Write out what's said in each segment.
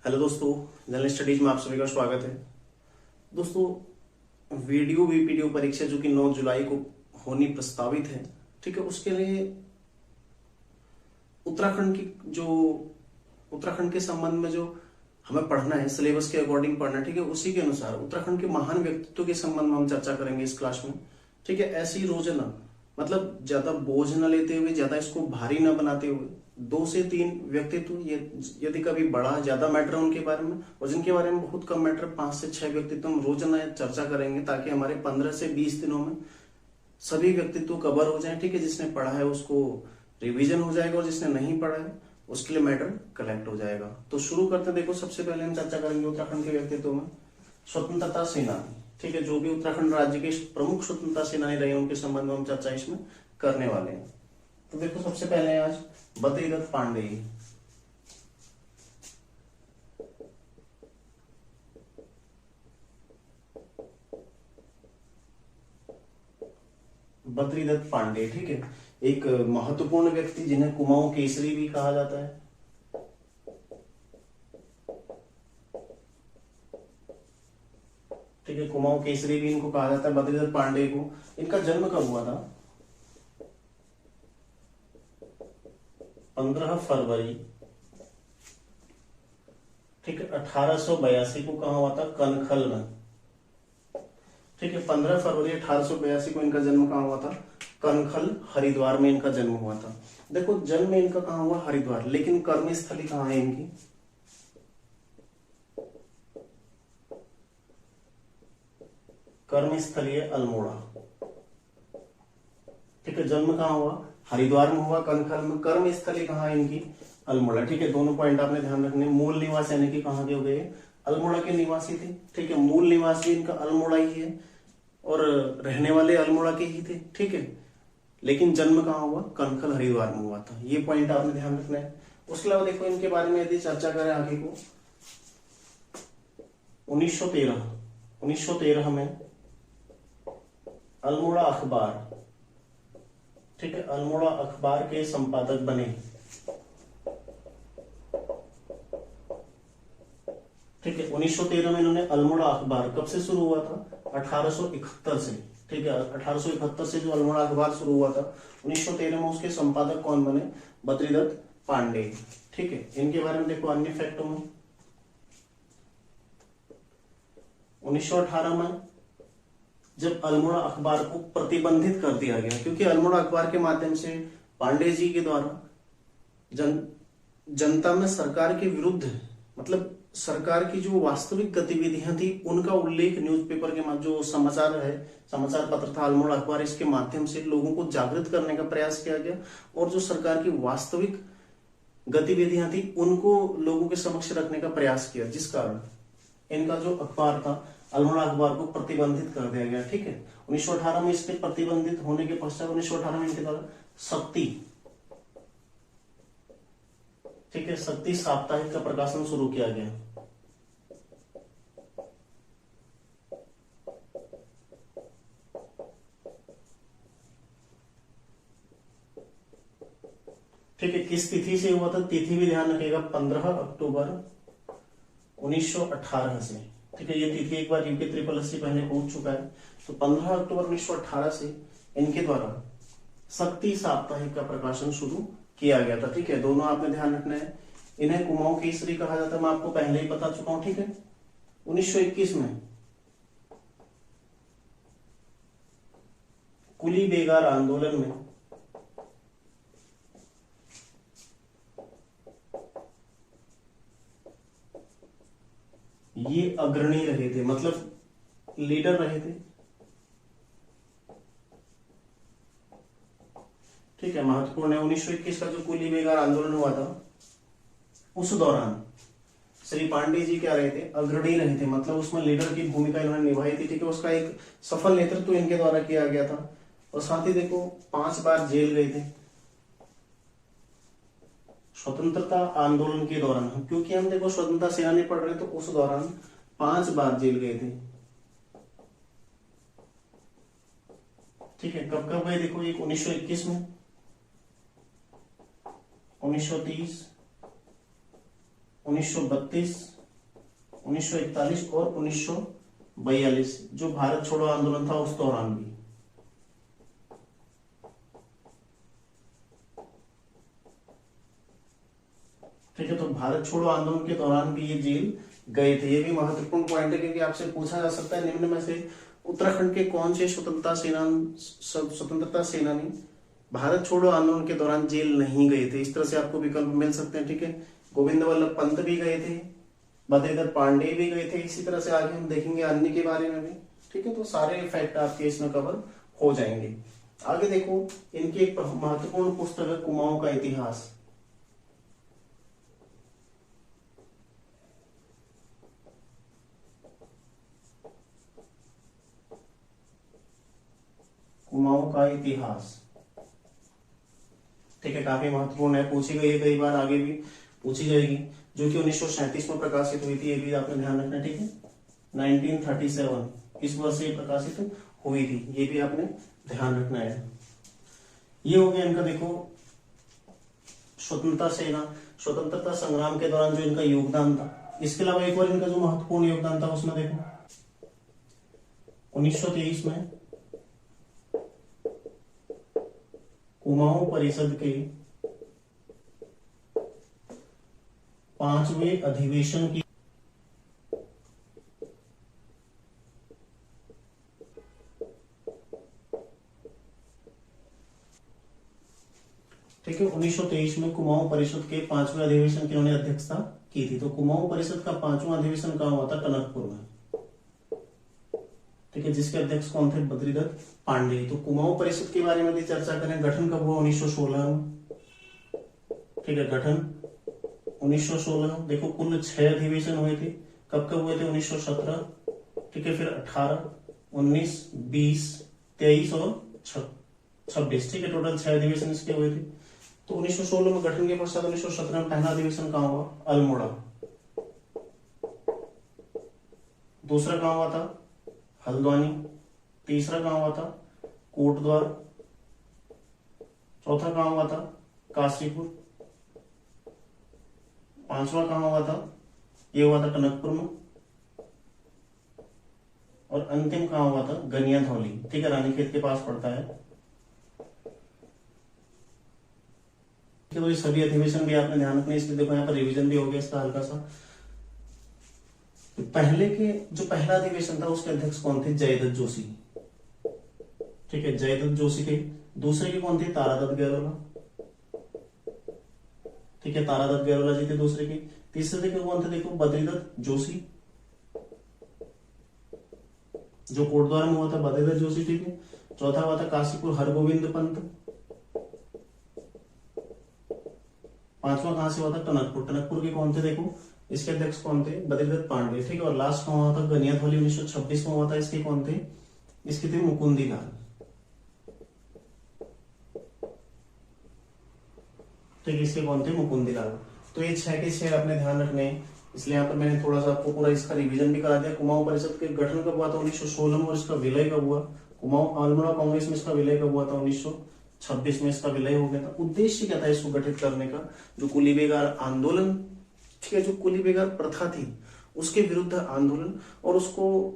Hello दोस्तों, general studies में आप सभी का स्वागत है। दोस्तों, वीडियो बीपीडीओ परीक्षा जो कि 9 जुलाई को होनी प्रस्तावित है, ठीक है, उसके लिए उत्तराखंड के संबंध में जो हमें पढ़ना है, सिलेबस के अकॉर्डिंग पढ़ना है, ठीक है, उसी के अनुसार उत्तराखंड के महान व्यक्तित्व के संबंध में हम चर्चा करेंगे इस क्लास में। ठीक है, ऐसे ही रोजाना मतलब ज्यादा बोझ न लेते हुए, ज्यादा इसको भारी न बनाते हुए 2 से 3 व्यक्तित्व, ये यदि कभी बड़ा ज्यादा मैटर उनके बारे में, और जिनके बारे में बहुत कम मैटर 5 से 6 व्यक्तित्व हम रोजाना चर्चा करेंगे, ताकि हमारे 15 से 20 दिनों में सभी व्यक्तित्व कवर हो जाए। ठीक है, जिसने पढ़ा है उसको रिवीजन हो जाएगा और जिसने नहीं पढ़ा है उसके लिए मैटर कलेक्ट हो जाएगा। तो शुरू करते हैं। देखो, सबसे पहले हम चर्चा करेंगे उत्तराखंड के व्यक्तित्व में स्वतंत्रता सेनानी। ठीक है, जो भी उत्तराखंड राज्य के प्रमुख स्वतंत्रता सेनानी रहे उनके संबंध में हम चर्चा इसमें करने वाले हैं। तो देखो, सबसे पहले आज बद्रीदत्त पांडे। बद्रीदत्त पांडे, ठीक है, एक महत्वपूर्ण व्यक्ति जिन्हें कुमाऊं केसरी भी कहा जाता है। ठीक है, कुमाऊं केसरी भी इनको कहा जाता है, बद्रीदत्त पांडे को। इनका जन्म कब हुआ था? 15 फरवरी, ठीक है, 1882 को कहा हुआ था? कनखल में। ठीक है, 15 फरवरी 1882 को इनका जन्म कहाँ हुआ था? कनखल, हरिद्वार में इनका जन्म हुआ था। देखो, जन्म इनका कहाँ हुआ? हरिद्वार, लेकिन कर्मस्थली कहाँ है इनकी? कर्मस्थली है अल्मोड़ा। ठीक है, जन्म कहाँ हुआ? हरिद्वार में हुआ, कनखल में। कर्मस्थली कहाँ है इनकी? अल्मोड़ा। ठीक है, दोनों पॉइंट आपने ध्यान रखने। मूल निवास यानी कि कहाँ के हो गए? अल्मोड़ा के निवासी थे। ठीक है, मूल निवास भी इनका अल्मोड़ा ही है और रहने वाले अल्मोड़ा के ही थे। ठीक है, लेकिन जन्म कहाँ हुआ? कनखल, हरिद्वार में हुआ था। ये पॉइंट आपने ध्यान रखना है। उसके अलावा देखो, इनके बारे में यदि चर्चा करें आगे को, 1913 में अल्मोड़ा अखबार, ठीक है, अल्मोड़ा अखबार के संपादक बने। ठीक है, 1913 में इन्होंने अल्मोड़ा अखबार, कब से शुरू हुआ था? 1871 से। ठीक है, 1871 से जो अल्मोड़ा अखबार शुरू हुआ था, 1913 में उसके संपादक कौन बने? बद्रीदत्त पांडे। ठीक है, इनके बारे में देखो अन्य फैक्टों में, 1918 में जब अल्मोड़ा अखबार को प्रतिबंधित कर दिया गया, क्योंकि अल्मोड़ा अखबार के माध्यम से पांडे जी के द्वारा जनता में सरकार के विरुद्ध, मतलब सरकार की जो वास्तविक गतिविधियां थी उनका उल्लेख न्यूज़पेपर के जो समाचार पत्र था अल्मोड़ा अखबार, इसके माध्यम से लोगों को जागृत करने का प्रयास किया गया और जो सरकार की वास्तविक गतिविधियां थी उनको लोगों के समक्ष रखने का प्रयास किया, जिस कारण इनका जो अखबार था अल्मोड़ा अखबार को प्रतिबंधित कर दिया गया। ठीक है, 1918 में इसके प्रतिबंधित होने के पश्चात 1918 में इनके द्वारा शक्ति, ठीक है, शक्ति साप्ताहिक का प्रकाशन शुरू किया गया। ठीक है, किस तिथि से हुआ था? तिथि भी ध्यान रखिएगा, 15 अक्टूबर 1918 से। ठीक है, ये तिथि एक बार यूपी SSSC पहले पहुंच चुका है। तो 15 अक्टूबर 1918 से इनके द्वारा शक्ति साप्ताहिक का प्रकाशन शुरू किया गया था। ठीक है, दोनों आपने ध्यान रखना है। इन्हें कुमाऊं केसरी कहा जाता है, मैं आपको पहले ही बता चुका हूं। ठीक है, 1921 में कुली बेगार आंदोलन में ये अग्रणी रहे थे, मतलब लीडर रहे थे। ठीक है, महत्वपूर्ण है। 1921 का जो कुली बेगार आंदोलन हुआ था, उस दौरान श्री पांडे जी क्या रहे थे? अग्रणी रहे थे, मतलब उसमें लीडर की भूमिका इन्होंने निभाई थी। ठीक है, उसका एक सफल नेतृत्व इनके द्वारा किया गया था। और साथ ही देखो, 5 बार जेल गए थे स्वतंत्रता आंदोलन के दौरान, क्योंकि हम देखो स्वतंत्रता सेनानी पढ़ रहे, तो उस दौरान 5 बार जेल गए थे। ठीक है, कब कब गए? देखो, एक 1921 में, 1930, 1932 1941 और 1942 जो भारत छोड़ो आंदोलन था उस दौरान भी। ठीक है, तो भारत छोड़ो आंदोलन के दौरान भी ये जेल गए थे। ये भी महत्वपूर्ण पॉइंट है क्योंकि आपसे पूछा जा सकता है निम्न में से उत्तराखंड के कौन से स्वतंत्रता सेनानी भारत छोड़ो आंदोलन के दौरान जेल नहीं गए थे। इस तरह से आपको विकल्प मिल सकते हैं। ठीक है, गोविंद वल्लभ पंत भी गए थे, बद्रीदत्त पांडे भी गए थे, इसी तरह से आगे हम देखेंगे अन्य के बारे में भी। ठीक है, तो सारे फैक्ट आपके इसमें कवर हो जाएंगे। आगे देखो, इनकी एक महत्वपूर्ण पुस्तक है कुमाऊं का इतिहास। कुमाऊं का इतिहास, ठीक है, काफी महत्वपूर्ण है, पूछी गई है कई बार, आगे भी पूछी जाएगी, जो कि 1937 में प्रकाशित हुई थी। ये भी आपने ध्यान रखना। ठीक है, 1937 इस वर्ष ये प्रकाशित हुई थी, ये भी आपने ध्यान रखना है। ये हो गया इनका, देखो, स्वतंत्रता संग्राम के दौरान जो इनका योगदान था। इसके अलावा एक और इनका जो महत्वपूर्ण योगदान था उसमें देखो 1923 में कुमाऊं परिषद के 5वें अधिवेशन की ठीक है, 1923 में कुमाऊं परिषद के 5वें अधिवेशन की उन्होंने अध्यक्षता की थी। तो कुमाऊं परिषद का 5वां अधिवेशन कहाँ हुआ था? टनकपुर में। ठीक है, जिसके अध्यक्ष कौन थे? बद्रीदत्त पांडे। तो कुमाऊं परिषद के बारे में यदि चर्चा करें, गठन कब हुआ? 1916 में। ठीक है, गठन 1916। देखो, कुल 6 अधिवेशन हुए थे। कब कब हुए थे? 1917। ठीक है, फिर 18, 19, 20, 23 और 26। ठीक है, टोटल 6 अधिवेशन इसके हुए थे। तो 1916 में गठन के पश्चात 1917 में पहला अधिवेशन कहाँ हुआ? अल्मोड़ा। दूसरा कहाँ हुआ था? हल्द्वानी। तीसरा कहाँ हुआ था? कोटद्वार। चौथा कहाँ हुआ था? काशीपुर। 5वां कहाँ हुआ था? ये हुआ था टनकपुर में। और अंतिम कहाँ हुआ था? गनियाधौली। ठीक है, रानीखेत के पास पड़ता है। तो ये सभी अधिवेशन भी आपने ध्यान रखना, इसलिए देखो यहाँ पर रिवीजन भी हो गया इसका हल्का सा। तो पहले के जो पहला अधिवेशन था उसके अध्यक्ष कौन थे? जयदत्त जोशी। ठीक है, जयदत्त जोशी थे। दूसरे के कौन थे? तारादत्त गैरोला। ठीक है, तारादत्त गैरोला जी थे दूसरे के। तीसरे के कौन थे? देखो, बद्रीदत्त जोशी, जो कोटद्वार में हुआ था, बद्रीदत्त जोशी। ठीक है, चौथा हुआ था काशीपुर हरगोविंद पंत। 5वां कहां से हुआ था? टनकपुर। टनकपुर के कौन थे? देखो, इसके अध्यक्ष कौन थे? बद्रीदत्त पांडे। ठीक है, और लास्ट कौन हुआ था? गनियाधौली 1926 में हुआ था। इसके कौन थे? इसके थे मुकुंदी लाल। ठीक है, इसके कौन थे? मुकुंदी लाल। तो ये 6 के 6 अपने ध्यान रखने हैं, इसलिए यहाँ पर मैंने थोड़ा सा आपको पूरा इसका रिवीजन भी करा दिया। कुमाऊं परिषद के गठन कब हुआ था? 1916 में। और इसका विलय कब हुआ? कुमाऊं अल्मोड़ा कांग्रेस में इसका विलय कब हुआ था? 1926 में इसका विलय हो गया था। उद्देश्य क्या था इसको गठित करने का? जो कुली बेगार आंदोलन, ठीक है, जो कुली बेगार प्रथा थी उसके विरुद्ध आंदोलन और उसको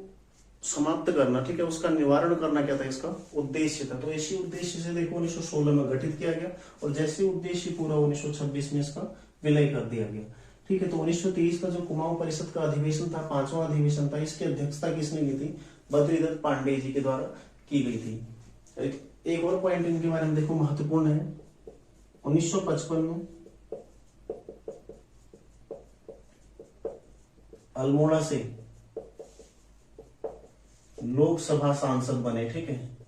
समाप्त करना, ठीक है, उसका निवारण करना क्या था इसका उद्देश्य था। तो इसी उद्देश्य से देखो 1916 में गठित किया गया और जैसे उद्देश्य पूरा 1926 में इसका विलय कर दिया गया। ठीक है, तो 1923 का जो कुमाऊं परिषद का अधिवेशन था, 5वां अधिवेशन था, इसकी अध्यक्षता किसने की थी? बद्रीदत्त पांडे जी के द्वारा की गई थी। एक और पॉइंट इनके बारे में देखो महत्वपूर्ण है, 1955 में अल्मोड़ा से लोकसभा सांसद बने। ठीक है,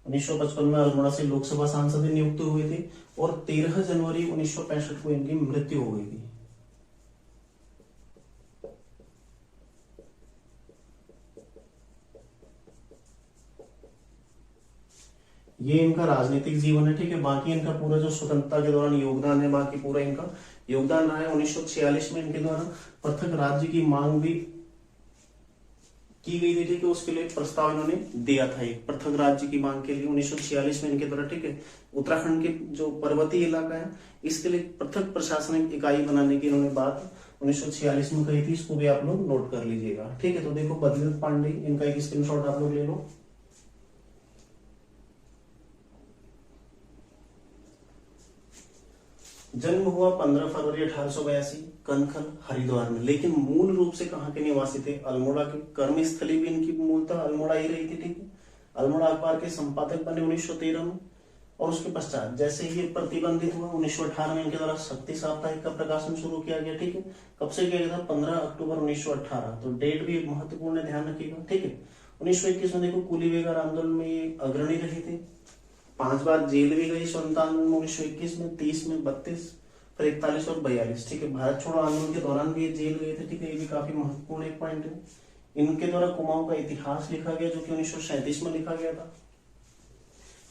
1955 में अल्मोड़ा से लोकसभा सांसद नियुक्त हुए थे और 13 जनवरी 1965 को इनकी मृत्यु हो गई थी। ये इनका राजनीतिक जीवन है। ठीक है, बाकी इनका पूरा जो स्वतंत्रता के दौरान योगदान है, बाकी पूरा इनका योगदान रहा है। 1946 में इनके द्वारा पृथक राज्य की मांग भी की गई थी। ठीक है, उसके लिए प्रस्ताव इन्होंने दिया था, एक पृथक राज्य की मांग के लिए 1946 में इनके द्वारा। ठीक है, उत्तराखंड के जो पर्वतीय इलाका है इसके लिए पृथक प्रशासनिक इकाई बनाने की इन्होंने बात 1946 में कही थी, इसको भी आप लोग नोट कर लीजिएगा। ठीक है, तो देखो बद्रीनाथ पांडे, इनका एक स्क्रीनशॉट आप लोग ले लो। जन्म हुआ 15 फरवरी 1882 कनखल हरिद्वार में, लेकिन मूल रूप से कहाँ के निवासी थे? अल्मोड़ा के। कर्मस्थली भी इनकी मूलतः अल्मोड़ा ही रही थी। ठीक है, अल्मोड़ा अखबार के संपादक बने 1913 में, और उसके पश्चात जैसे ही प्रतिबंधित हुआ 1918 में इनके द्वारा शक्ति साप्ताहिक का प्रकाशन शुरू किया गया। ठीक है, कब से किया गया था? 15 अक्टूबर 1918। तो डेट भी महत्वपूर्ण है, ध्यान रखिएगा। ठीक है, 1921 में देखो कुली बेगार आंदोलन में ये अग्रणी रहे थे। 5 बार जेल भी गई स्वतंत्रता आंदोलन में, 1921 में, 30 में, 32, फिर 41 और 42। ठीक है, भारत छोड़ो आंदोलन के दौरान भी ये जेल गए थे। ठीक है, ये भी काफी महत्वपूर्ण एक पॉइंट है। इनके द्वारा कुमाऊं का इतिहास लिखा गया, जो कि 1937 में लिखा गया था।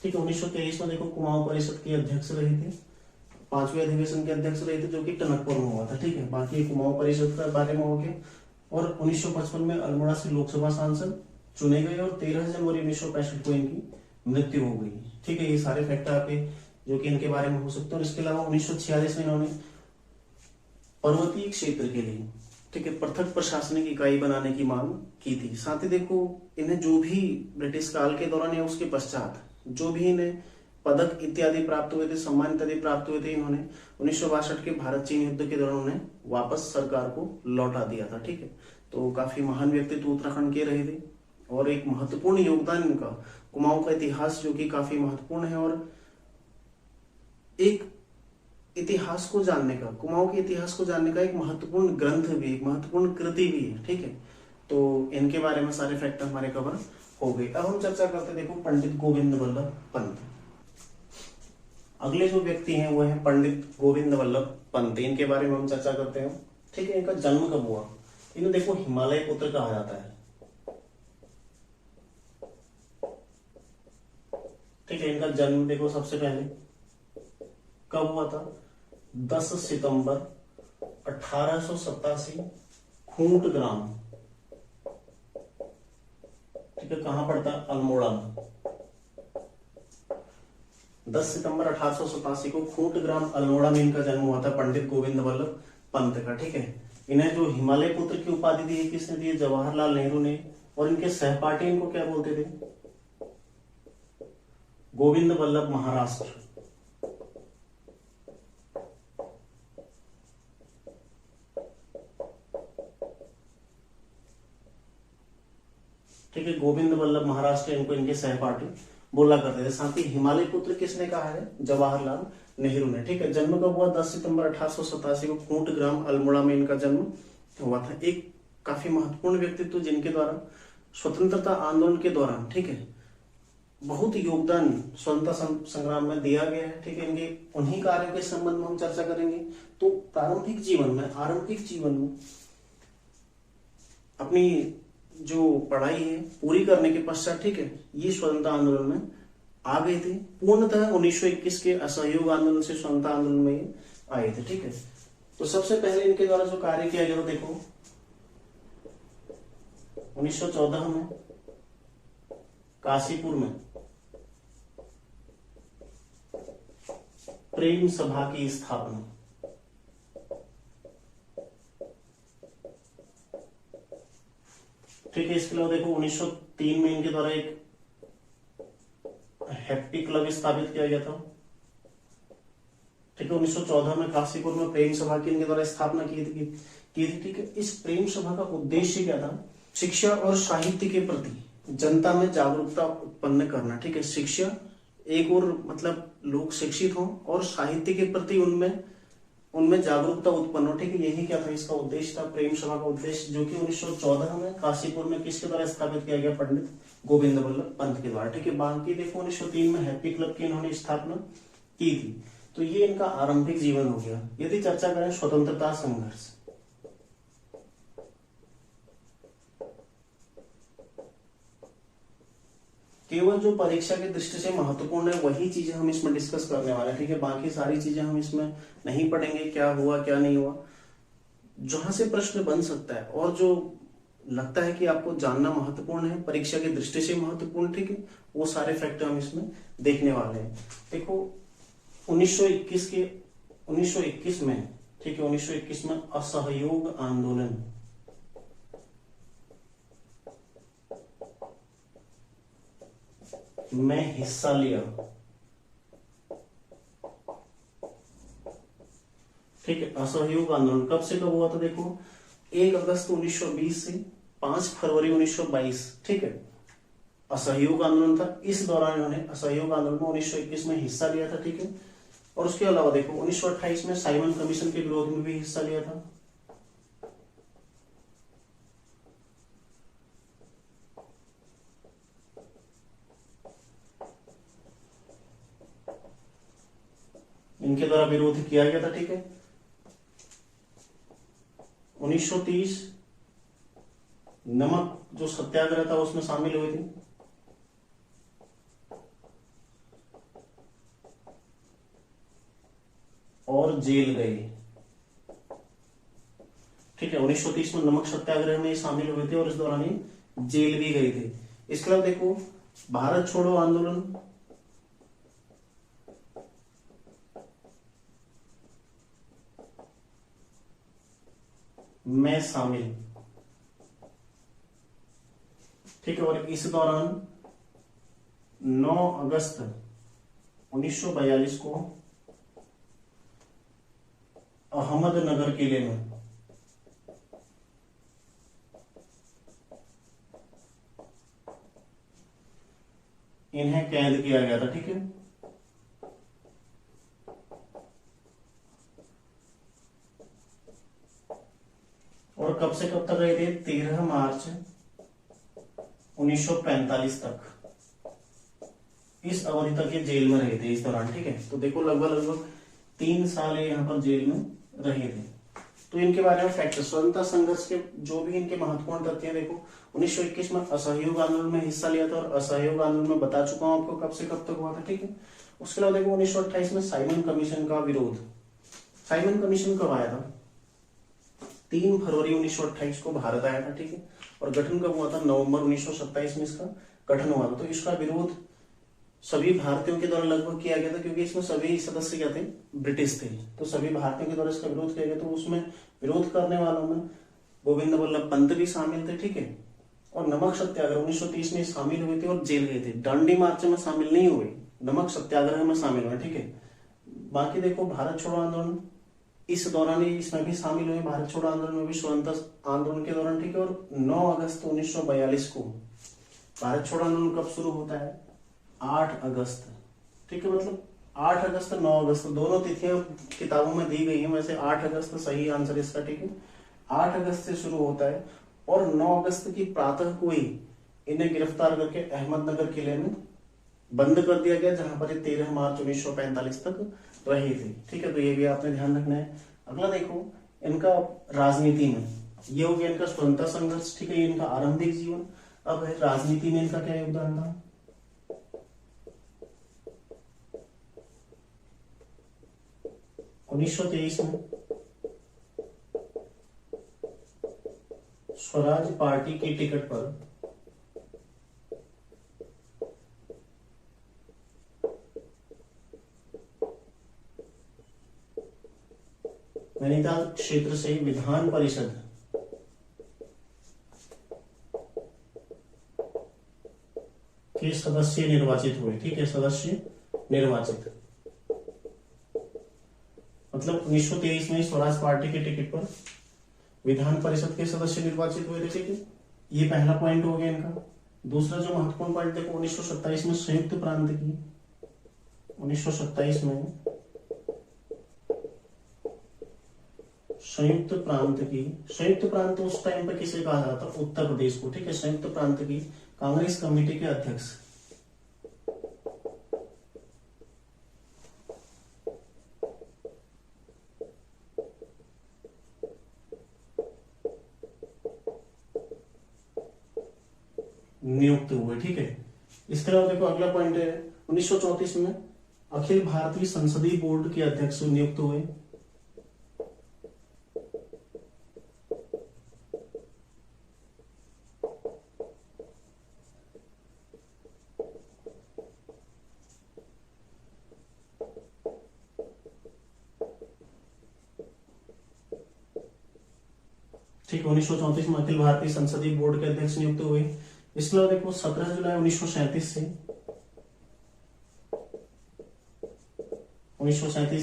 ठीक है, 1923 में देखो कुमाऊं परिषद के अध्यक्ष रहे थे, 5वें अधिवेशन के अध्यक्ष रहे थे, जो कि टनकपुर में हुआ था। ठीक है, बाकी कुमाऊं परिषद के बारे में हो गया। और 1955 में अल्मोड़ा से लोकसभा सांसद चुने गए, और 13 जनवरी 1965 को इनकी मृत्यु हो गई। ठीक है, ये सारे फैक्टर आपके जो कि इनके बारे में हो सकते हैं। और इसके अलावा 1946 में इन्होंने पर्वतीय क्षेत्र के लिए, ठीक है, पृथक प्रशासनिक इकाई बनाने की मांग की थी। साथ ही देखो इन्हें जो भी ब्रिटिश काल के दौरान या उसके पश्चात जो भी इन्हें पदक इत्यादि प्राप्त हुए थे, सम्मान इत्यादि प्राप्त हुए थे, इन्होंने 1962 के भारत चीन युद्ध के दौरान उन्हें वापस सरकार को लौटा दिया था। ठीक है, तो काफी महान व्यक्तित्व उत्तराखंड के रहे थे, और एक महत्वपूर्ण योगदान इनका कुमाऊं का इतिहास जो कि काफी महत्वपूर्ण है, और एक इतिहास को जानने का, कुमाऊं के इतिहास को जानने का एक महत्वपूर्ण ग्रंथ भी, एक महत्वपूर्ण कृति भी है। ठीक है, तो इनके बारे में सारे फैक्टर हमारे कवर हो गए। अब हम चर्चा करते, देखो पंडित गोविंद वल्लभ पंत। अगले जो व्यक्ति हैं वो है पंडित गोविंद वल्लभ पंत, इनके बारे में हम चर्चा करते हैं। ठीक है, इनका जन्म कब हुआ? इन्हें देखो हिमालय पुत्र कहा जाता है। ठीक है, इनका जन्म देखो सबसे पहले कब हुआ था? 10 सितंबर 1887 खूंट ग्राम। ठीक है, कहां पड़ता है? अल्मोड़ा में। 10 सितंबर 1887 को खूंट ग्राम अल्मोड़ा में इनका जन्म हुआ था, पंडित गोविंद वल्लभ पंत का। ठीक है, इन्हें जो हिमालय पुत्र की उपाधि दी है किसने दी है? जवाहरलाल नेहरू ने। और इनके सहपाठी इनको क्या बोलते थे? गोविंद वल्लभ महाराष्ट्र। ठीक है, गोविंद वल्लभ महाराष्ट्र इनको इनके सहपाठी बोला करते थे। साथ ही हिमालय पुत्र किसने कहा है? जवाहरलाल नेहरू ने। ठीक है, जन्म कब हुआ? 10 सितंबर 1887 को खूंट ग्राम अल्मोड़ा में इनका जन्म हुआ था। एक काफी महत्वपूर्ण व्यक्तित्व जिनके द्वारा स्वतंत्रता आंदोलन के दौरान, ठीक है, बहुत योगदान स्वतंत्रता संग्राम में दिया गया है। ठीक है, इनके उन्हीं कार्यों के संबंध में हम चर्चा करेंगे। तो आरंभिक जीवन में अपनी जो पढ़ाई है पूरी करने के पश्चात, ठीक है, ये स्वतंत्रता आंदोलन में आ गए थे। पूर्णतः 1921 के असहयोग आंदोलन से स्वतंत्रता आंदोलन में आए थे। ठीक है, तो सबसे पहले इनके द्वारा जो कार्य किया गया, देखो 1914 में काशीपुर में प्रेम सभा की स्थापना। ठीक है, इसके अलावा देखो 1903 में इनके द्वारा एक हैप्पी क्लब स्थापित किया गया था। ठीक है, 1914 में काशीपुर में प्रेम सभा की इनके द्वारा स्थापना की थी। ठीक है, इस प्रेम सभा का उद्देश्य क्या था? शिक्षा और साहित्य के प्रति जनता में जागरूकता उत्पन्न करना। ठीक है, शिक्षा एक और मतलब लोग शिक्षित हों और साहित्य के प्रति उनमें जागरूकता उत्पन्न हो। ठीक है, यही क्या था इसका उद्देश्य था, प्रेम सभा का उद्देश्य, जो कि 1914 में काशीपुर में किसके द्वारा स्थापित किया गया? पंडित गोविंद वल्लभ पंत के द्वारा। ठीक है, बाकी देखो 1903 में हैप्पी क्लब की इन्होंने स्थापना की थी। तो ये इनका आरंभिक जीवन हो गया। यदि चर्चा करें स्वतंत्रता संघर्ष, केवल जो परीक्षा की दृष्टि से महत्वपूर्ण है वही चीजें हम इसमें डिस्कस करने वाले हैं। ठीक है, बाकी सारी चीजें हम इसमें नहीं पढ़ेंगे, क्या हुआ क्या नहीं हुआ। जहां से प्रश्न बन सकता है और जो लगता है कि आपको जानना महत्वपूर्ण है, परीक्षा की दृष्टि से महत्वपूर्ण, ठीक है, वो सारे फैक्टर हम इसमें देखने वाले हैं। देखो 1921 में, ठीक है। 1921 में असहयोग आंदोलन में हिस्सा लिया, ठीक है। असहयोग आंदोलन कब से कब हुआ था देखो, 1 अगस्त 1920 से 5 फरवरी 1922, ठीक है। असहयोग आंदोलन था, इस दौरान इन्होंने असहयोग आंदोलन में 1921 में हिस्सा लिया था, ठीक है। और उसके अलावा देखो 1928 में साइमन कमीशन के विरोध में भी हिस्सा लिया था। इनके द्वारा विरोध किया गया था, ठीक है। 1930 नमक जो सत्याग्रह था उसमें शामिल हुए थे। और जेल गए, ठीक है। 1930 में नमक सत्याग्रह में शामिल हुए थे और इस दौरान ही जेल भी गए थे। इसके अलावा देखो भारत छोड़ो आंदोलन में शामिल, ठीक है। और इस दौरान 9 अगस्त 1942 को अहमदनगर किले में इन्हें कैद किया गया था, ठीक है। और कब से कब तक गए थे, 13 मार्च 1945 तक, इस अवधि तक ये जेल में रहे थे इस दौरान, ठीक है। तो देखो लगभग 3 साल ये यहाँ पर जेल में रहे थे। तो इनके बारे में फैक्ट, स्वतंत्रता संघर्ष के जो भी इनके महत्वपूर्ण तथ्य हैं देखो, 1921 में असहयोग आंदोलन में हिस्सा लिया था और असहयोग आंदोलन में बता चुका हूं आपको कब से कब तक हुआ था, ठीक है। उसके अलावा देखो 1928 में साइमन कमीशन का विरोध, साइमन कमीशन कब आया था, 3 फरवरी 1928 को भारत आया था, ठीक है। और गठन कब हुआ था, नवंबर 1927 में इसका गठन हुआ था। तो इसका विरोध सभी भारतीयों के द्वारा लगभग किया गया था, क्योंकि इसमें सभी सदस्य क्या थे, ब्रिटिश थे। तो सभी भारतीयों के द्वारा इसका विरोध किया गया। तो उसमें विरोध करने वालों में गोविंद वल्लभ पंत भी शामिल थे, ठीक है। और नमक सत्याग्रह 1930 में शामिल हुए थे और जेल गए थे। दांडी मार्च में शामिल नहीं हुए, नमक सत्याग्रह में शामिल हुए, ठीक है। बाकी देखो भारत छोड़ो आंदोलन इस दौरान ही इसमें भी शामिल हुए, भारत छोड़ो आंदोलन में भी, स्वतंत्रता आंदोलन के दौरान, ठीक है। और 9 अगस्त 1942 को भारत छोड़ो आंदोलन कब शुरू होता है, 8 अगस्त, ठीक है। मतलब 8 अगस्त 9 अगस्त दोनों तिथियां किताबों में दी गई हैं, वैसे 8 अगस्त सही आंसर इसका, ठीक है। 8 अगस्त से शुरू होता है और 9 अगस्त की प्रातः को ही इन्हें गिरफ्तार करके अहमदनगर किले में बंद कर दिया गया, जहां पर 13 मार्च 1945 तक रहे थे, ठीक है। तो ये भी आपने ध्यान रखना है। अगला देखो इनका राजनीति में, ये हो गया इनका स्वतंत्रता संघर्ष, ठीक है, ये इनका आरंभिक जीवन। अब है राजनीति में इनका क्या योगदान था, 1923 में स्वराज पार्टी की टिकट पर नैनीताल क्षेत्र से विधान परिषद के सदस्य निर्वाचित हुए, ठीक है, सदस्य निर्वाचित। मतलब 1923 में स्वराज पार्टी के टिकट पर विधान परिषद के सदस्य निर्वाचित हुए थे, ठीक है। ये पहला पॉइंट हो गया इनका। दूसरा जो महत्वपूर्ण पॉइंट देखो 1927 में संयुक्त प्रांत की, 1927 में संयुक्त प्रांत उस टाइम पर किसे कहा जाता था, उत्तर प्रदेश को, ठीक है। संयुक्त प्रांत की कांग्रेस कमेटी के अध्यक्ष नियुक्त हुए, ठीक है। इसके अलावा देखो अगला पॉइंट है 1934 में अखिल भारतीय संसदीय बोर्ड के अध्यक्ष नियुक्त हुए। ठीक है। 1934 में अखिल भारतीय संसदीय बोर्ड के अध्यक्ष नियुक्त हुए। इसके अलावा देखो 17 जुलाई 1937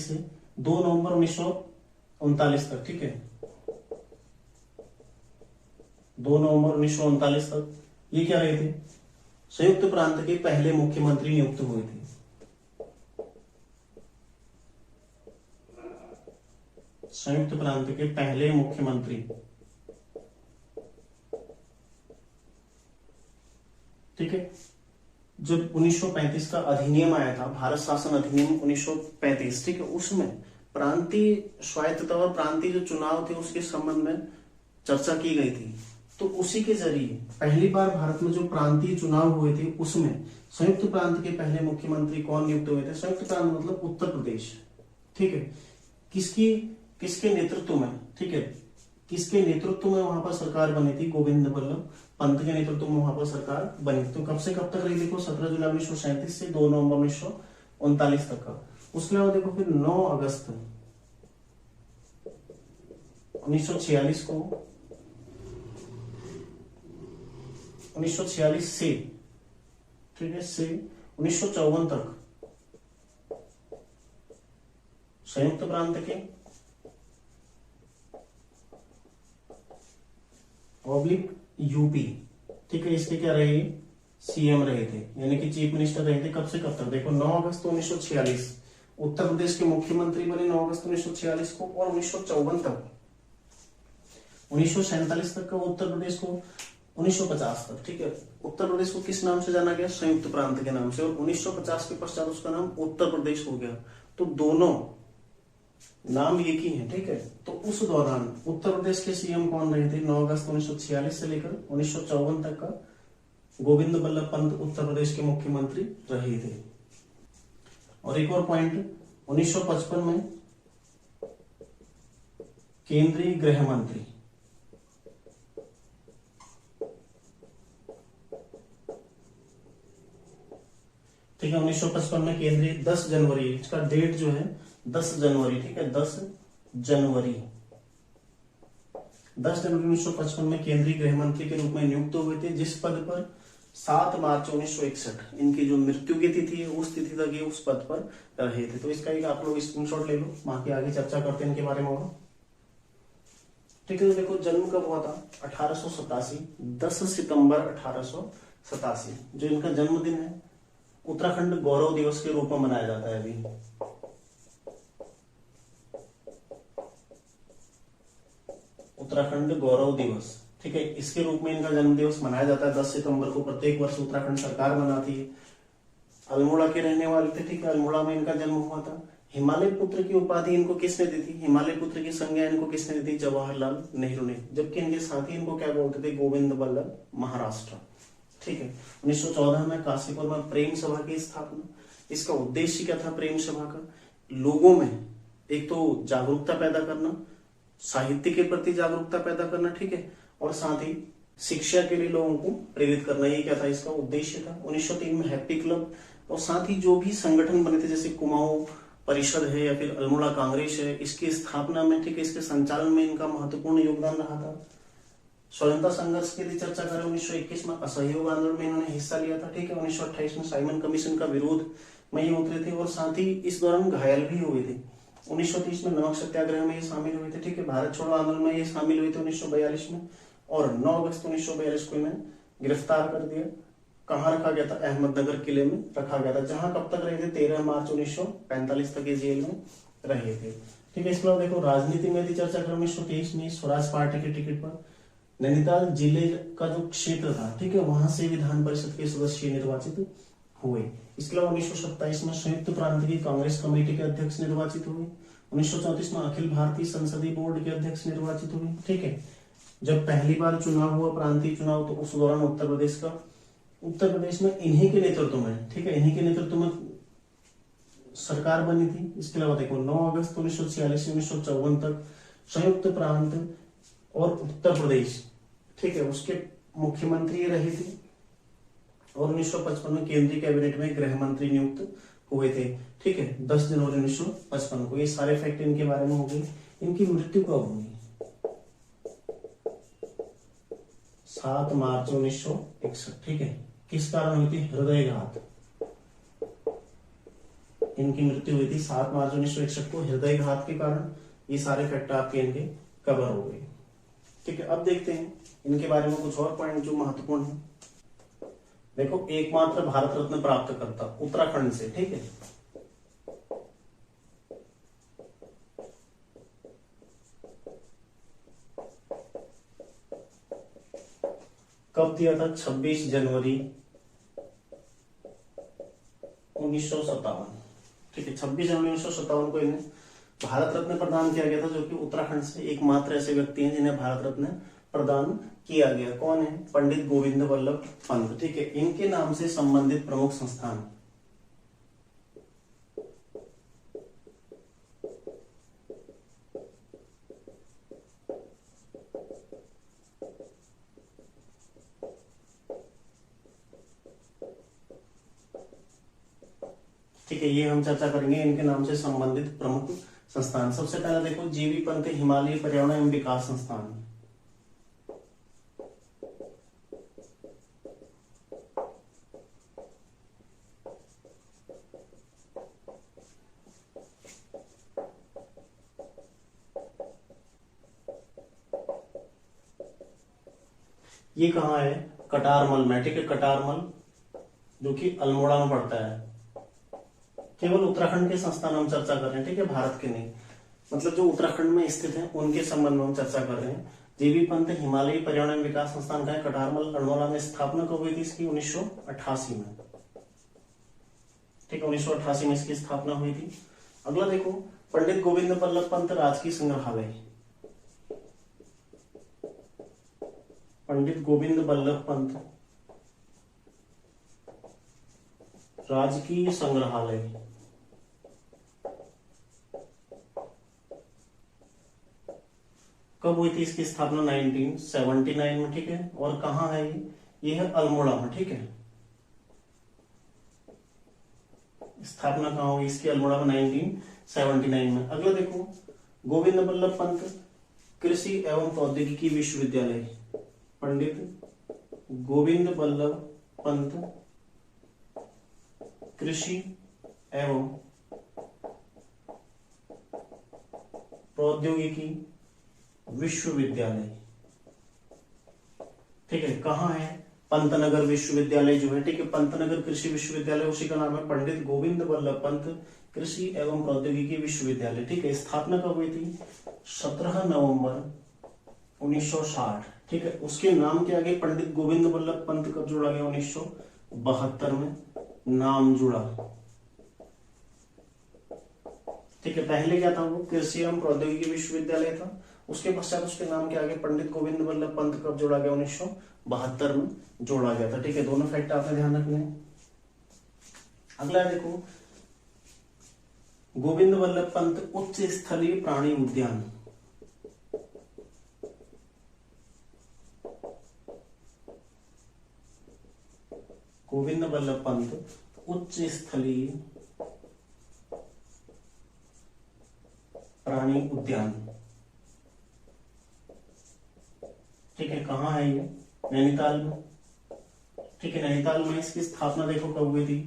से 2 नवंबर 1939 तक, ठीक है, 2 नवंबर 1939 तक ये क्या रहे थे, संयुक्त प्रांत के पहले मुख्यमंत्री नियुक्त हुए थे। संयुक्त प्रांत के पहले मुख्यमंत्री, ठीक है। जब 1935 का अधिनियम आया था, भारत शासन अधिनियम 1935, ठीक है, उसमें प्रांतीय स्वायत्तता और प्रांतीय जो चुनाव थे उसके संबंध में चर्चा की गई थी। तो उसी के जरिए पहली बार भारत में जो प्रांतीय चुनाव हुए थे उसमें संयुक्त प्रांत के पहले मुख्यमंत्री कौन नियुक्त हुए थे। संयुक्त प्रांत मतलब उत्तर प्रदेश, ठीक है। किसके नेतृत्व में, ठीक है, किसके नेतृत्व में वहां पर सरकार बनी थी, गोविंद बल्लभ पंत के नेतृत्व में वहां पर सरकार बनी थी। तो कब से कब तक रही, देखो 17 जुलाई 1937 से 2 नवंबर 1939 तक का। उसके अलावा देखो फिर 9 अगस्त 1946 को, 1946 से, ठीक है, से 1954 तक संयुक्त प्रांत के पब्लिक यूपी, ठीक है, इसके क्या रहे, सीएम रहे थे, यानी कि चीफ मिनिस्टर रहे थे। कब से कब तक, देखो 9 अगस्त 1946 उत्तर प्रदेश के मुख्यमंत्री बने 9 अगस्त 1946 को, और 1954 तक, 1947 तक का उत्तर प्रदेश को, 1950 तक, ठीक है, उत्तर प्रदेश को किस नाम से जाना गया, संयुक्त प्रांत के नाम से, और 1950 के पश्चात उसका नाम उत्तर प्रदेश हो गया। तो दोनों नाम एक ही है, ठीक है। तो उस दौरान उत्तर प्रदेश के सीएम कौन रहे थे, 9 अगस्त 1946 से लेकर 1954 तक का गोविंद बल्लभ पंत उत्तर प्रदेश के मुख्यमंत्री रहे थे। और एक और पॉइंट, 1955 में केंद्रीय गृह मंत्री, ठीक है, 1955 में केंद्रीय 10 जनवरी, इसका डेट जो है 10 जनवरी, ठीक है, 10 जनवरी 1955 में केंद्रीय गृह मंत्री के रूप में नियुक्त हुए थे, जिस पद पर 7 मार्च 1961 इनकी जो मृत्यु की तिथि है उस तिथि तक ये उस पद पर रहे थे। तो इसका एक आप लोग स्क्रीनशॉट ले लो, वहां की आगे चर्चा करते हैं इनके बारे में और, ठीक है। तो देखो जन्म कब हुआ था, 1887, 10 सितंबर 1887 जो इनका जन्मदिन है, उत्तराखंड गौरव दिवस के रूप में मनाया जाता है अभी। उत्तराखंड गौरव दिवस, ठीक है, इसके रूप में इनका जन्म दिवस मनाया जाता है 10 सितंबर को। प्रत्येक वर्ष उत्तराखंड सरकार मनाती है। अल्मोड़ा के रहने वाले थे, ठीक है, अल्मोड़ा में इनका जन्म हुआ था। हिमालय पुत्र की उपाधि इनको किसने दी थी, हिमालय पुत्र की संज्ञा इनको किसने दी थी, जवाहरलाल नेहरू ने, जबकि इनके साथी इनको क्या बोलते थे, गोविंद बल्लभ महाराष्ट्र, ठीक है। 1914 में काशीपुर में प्रेम सभा की स्थापना। इसका उद्देश्य क्या था प्रेम सभा का, लोगों में एक तो जागरूकता पैदा करना, साहित्य के प्रति जागरूकता पैदा करना, ठीक है, और साथ ही शिक्षा के लिए लोगों को प्रेरित करना, ये क्या था इसका उद्देश्य था। 1903 में हैप्पी क्लब और साथ ही जो भी संगठन बने थे जैसे कुमाऊं परिषद है या फिर अल्मोड़ा कांग्रेस है, इसकी स्थापना में, ठीक है, इसके संचालन में इनका महत्वपूर्ण योगदान रहा था। स्वतंत्रता संघर्ष की यदि चर्चा करें, 1921 में असहयोग आंदोलन में इन्होंने हिस्सा लिया था, ठीक है। 1928 में साइमन कमीशन का विरोध में ये उतरे थे और साथ ही इस दौरान घायल भी हुए थे। 1930 में नमक सत्याग्रह में ये शामिल हुए थे, ठीक है। भारत छोड़ो आंदोलन में ये शामिल हुए थे 1942 में, और 9 अगस्त 1942 को इन्हें गिरफ्तार कर दिया। कहाँ रखा गया था, अहमदनगर किले में रखा गया था, जहां कब तक रहे थे, 13 मार्च 1945 तक ये जेल में रहे थे, ठीक है। इसके अलावा देखो राजनीति में यदि चर्चा करें, 1923 में स्वराज पार्टी के टिकट पर नैनीताल जिले का जो क्षेत्र था, ठीक है, वहां से विधान परिषद के सदस्य निर्वाचित हुए। इसके अलावा 1927 में संयुक्त प्रांत की कांग्रेस कमेटी के अध्यक्ष निर्वाचित हुए। 1934 में अखिल भारतीय संसदीय बोर्ड के अध्यक्ष निर्वाचित हुए, ठीक है। जब पहली बार चुनाव हुआ प्रांतीय चुनाव, तो उस दौरान उत्तर प्रदेश में इन्हीं के नेतृत्व में, ठीक है, इन्हीं के नेतृत्व में सरकार बनी थी। इसके अलावा देखो 9 अगस्त 1946 से 1954 तक संयुक्त प्रांत और उत्तर प्रदेश, ठीक है, उसके मुख्यमंत्री रहे थे। और 1955 में केंद्रीय कैबिनेट में गृह मंत्री नियुक्त हुए थे, ठीक है, 10 जनवरी 1955 को। ये सारे फैक्ट इनके बारे में हो गए। इनकी मृत्यु कब हुई, 7 मार्च 1961, ठीक है। किस कारण हुई थी? हृदयघात। इनकी मृत्यु हुई थी 7 मार्च 1961 को हृदयघात के कारण। ये सारे फैक्ट आपके इनके कवर हो गए, ठीक है। अब देखते हैं इनके बारे में कुछ और पॉइंट जो महत्वपूर्ण है। देखो, एकमात्र भारत रत्न प्राप्त करता उत्तराखंड से, ठीक है। कब दिया था? 26 जनवरी 1957, ठीक है। 26 जनवरी 1957 को इन्हें भारत रत्न प्रदान किया गया था, जो कि उत्तराखंड से एकमात्र ऐसे व्यक्ति हैं जिन्हें भारत रत्न प्रदान किया गया। कौन है? पंडित गोविंद वल्लभ पंत, ठीक है। इनके नाम से संबंधित प्रमुख संस्थान, ठीक है, ये हम चर्चा करेंगे इनके नाम से संबंधित प्रमुख संस्थान। सबसे पहला देखो, जीवी पंत हिमालय पर्यावरण एवं विकास संस्थान। ये कहाँ है? कटारमल में, ठीक है। कटारमल जो कि अल्मोड़ा में पड़ता है। केवल उत्तराखंड के संस्थान हम चर्चा कर रहे हैं, ठीक है, भारत के नहीं। मतलब जो उत्तराखंड में स्थित है उनके संबंध में हम चर्चा कर रहे हैं। जीवी पंत हिमालयी पर्यावरण विकास संस्थान का है कटारमल, अल्मोड़ा में। स्थापना कब हुई थी इसकी? 1988 में, ठीक है। 1988 में इसकी स्थापना हुई थी। अगला देखो, पंडित गोविंद वल्लभ पंत राजकीय संग्रहालय। पंडित गोविंद वल्लभ पंत राजकीय संग्रहालय कब हुई थी इसकी स्थापना? 1979 में, ठीक है। और कहाँ है ये है अल्मोड़ा में, ठीक है। स्थापना कहाँ हुई इसकी? अल्मोड़ा में 1979 में। अगला देखो, गोविंद वल्लभ पंत कृषि एवं प्रौद्योगिकी विश्वविद्यालय। पंडित गोविंद वल्लभ पंत कृषि एवं प्रौद्योगिकी विश्वविद्यालय, ठीक है। कहाँ है? पंतनगर विश्वविद्यालय जो है, ठीक है। पंतनगर कृषि विश्वविद्यालय, उसी का नाम है पंडित गोविंद वल्लभ पंत कृषि एवं प्रौद्योगिकी विश्वविद्यालय, ठीक है। स्थापना कब हुई थी? 17 नवंबर 1960, ठीक है। उसके नाम के आगे पंडित गोविंद वल्लभ पंत कब जोड़ा गया? 1972 में नाम जुड़ा, ठीक है। पहले क्या था? वो कृषि एवं प्रौद्योगिकी विश्वविद्यालय था। उसके पश्चात उसके नाम के आगे पंडित गोविंद वल्लभ पंत कब जोड़ा गया? 1972 में जोड़ा गया था, ठीक है। दोनों फैक्ट आपने ध्यान रखने हैं। अगला देखो, गोविंद वल्लभ पंत उच्च स्थलीय प्राणी उद्यान। गोविंद वल्लभ पंत उच्च स्थलीय प्राणी उद्यान, ठीक है। कहाँ है ये? नैनीताल में, ठीक है। नैनीताल में इसकी स्थापना देखो कब हुई थी?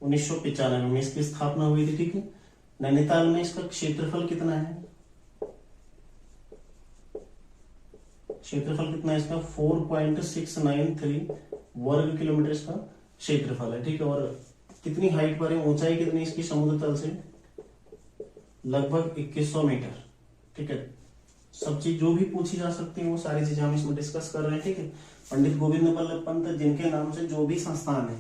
1995 में इसकी स्थापना हुई थी, ठीक है। नैनीताल में इसका क्षेत्रफल कितना है? क्षेत्रफल कितना है इसका? 4.693 वर्ग किलोमीटर इसका क्षेत्रफल है, ठीक है। और कितनी हाइट पर है? ऊंचाई कितनी इसकी समुद्र तल से? लगभग 2100 मीटर, ठीक है। सब चीज जो भी पूछी जा सकती है वो सारी चीजें हम इसमें डिस्कस कर रहे हैं, ठीक है। पंडित गोविंद वल्लभ पंत जिनके नाम से जो भी संस्थान है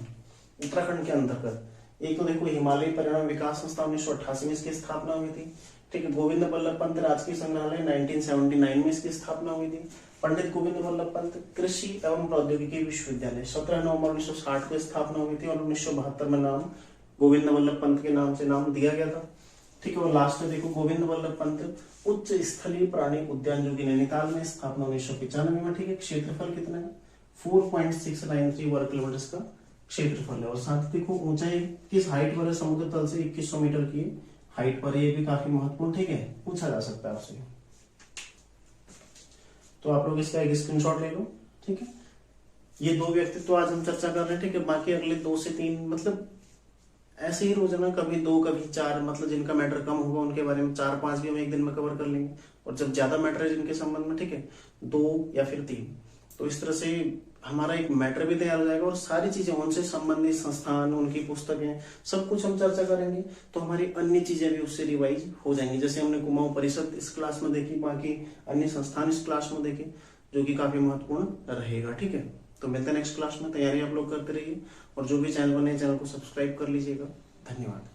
उत्तराखंड के अंतर्गत, एक तो देखो हिमालय पर्यावरण विकास संस्थान 1988 में इसकी स्थापना हुई थी, ठीक है। गोविंद वल्लभ पंत राजकीय संग्रहालय 1979 में इसकी स्थापना हुई थी। पंडित गोविंद वल्लभ पंत कृषि एवं प्रौद्योगिकी विश्वविद्यालय 17 नवंबर 1960 को स्थापना हुई थी और 1972 में नाम गोविंद वल्लभ पंत के नाम से नाम दिया गया था, ठीक है। और लास्ट में देखो, गोविंद वल्लभ पंत उच्च स्थलीय प्राणी उद्यान जो कि नैनीताल में, स्थापना 1995 में, ठीक है। क्षेत्रफल कितना है? 4.693 वर्ग किलोमीटर का क्षेत्रफल है। और साथ देखो ऊंचाई किस हाइट पर है? समुद्र तल से 2100 मीटर की हाइट पर, ये भी काफी महत्वपूर्ण, ठीक है, पूछा जा सकता है आपसे। तो आप लोग इसका एक स्क्रीनशॉट ले लो। ठीक है, ये 2 व्यक्तित्व आज हम चर्चा कर रहे हैं। ठीक है, बाकी अगले 2 से 3 मतलब ऐसे ही रोजाना कभी 2 कभी 4 मतलब जिनका मैटर कम होगा उनके बारे में 4-5 भी हम एक दिन में कवर कर लेंगे, और जब ज्यादा मैटर है जिनके संबंध में, ठीक है, 2 या फिर 3। तो इस तरह से हमारा एक मैटर भी तैयार हो जाएगा और सारी चीजें उनसे संबंधित संस्थान, उनकी पुस्तकें, सब कुछ हम चर्चा करेंगे। तो हमारी अन्य चीजें भी उससे रिवाइज हो जाएंगी। जैसे हमने कुमाऊं परिषद इस क्लास में देखी, बाकी अन्य संस्थान इस क्लास में देखे, जो कि काफी महत्वपूर्ण रहेगा। ठीक है, तो मिलते हैं नेक्स्ट क्लास में। तैयारी आप लोग करते रहिए और जो भी चैनल बने चैनल को सब्सक्राइब कर लीजिएगा। धन्यवाद।